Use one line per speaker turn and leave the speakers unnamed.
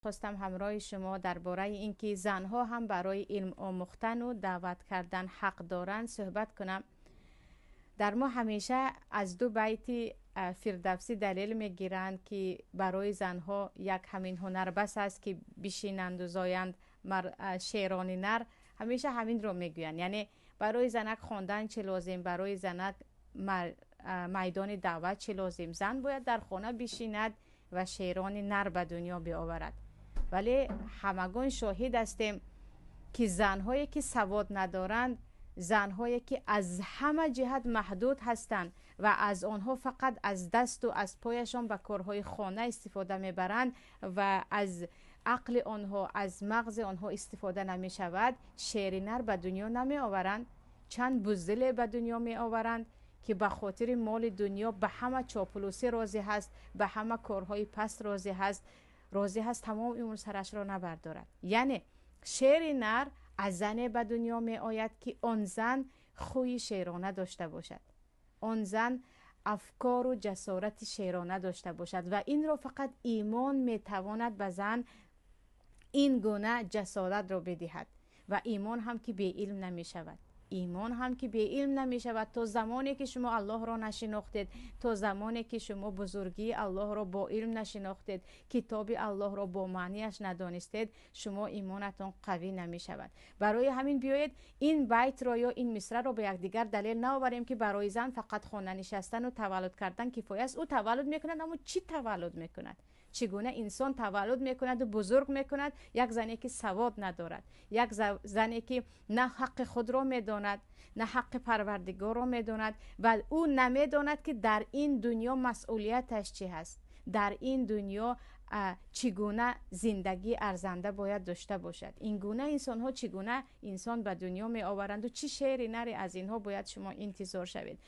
خواستم همراه شما درباره اینکه زنها هم برای علم آموختن و دعوت کردن حق دارند صحبت کنم. در ما همیشه از دو بیت فردوسی دلیل میگیرند که برای زنها یک همین هنر بس است که بشینند و زایند شیرانی نر. همیشه همین رو میگویند، یعنی برای زنک خواندن چه لازم، برای زنک میدان دعوت چه لازم. زن باید در خانه بشیند و شیران نر به دنیا بیاورد. ولی همگان شاهد هستیم که زنهایی که سواد ندارند، زنهایی که از همه جهت محدود هستند و از آنها فقط از دست و از پایشان به کارهای خانه استفاده میبرند و از عقل آنها، از مغز آنها استفاده نمی شود، شیر نر به دنیا نمی آورند. چند بزدل به دنیا می آورند که به خاطر مال دنیا به همه چاپلوسی راضی هست، به همه کارهای پست راضی هست تمام این سرش را نبردارد. یعنی شیر نر از زن به دنیا می آید که آن زن خوی شیرانه داشته باشد، آن زن افکار و جسارت شیرانه داشته باشد و این را فقط ایمان می تواند به زن این گونه جسارت را بدهد. و ایمان هم که به علم نمی شود، ایمان هم که به علم نمی شود. تا زمانی که شما الله را نشناختید، تا زمانی که شما بزرگی الله را با علم نشناختید، کتاب الله را با معنیش ندانستید، شما ایمانتان قوی نمی شود. برای همین بیایید این بیت را یا این مصرع را به یکدیگر دلیل نآوریم که برای زن فقط خانه نشستن و تولد کردن کفایه است. او تولد میکند، اما چی تولد میکند؟ چگونه انسان تولد میکند و بزرگ میکند؟ یک زنی که سواد ندارد، یک زنی که نه حق خود را میداند، نه حق پروردگار را میداند و او نمیداند که در این دنیا مسئولیتش چی هست، در این دنیا چگونه زندگی ارزنده باید داشته باشد. این گونه انسان ها چگونه انسان به دنیا می آورند و چی شیر نری از اینها باید شما انتظار شوید.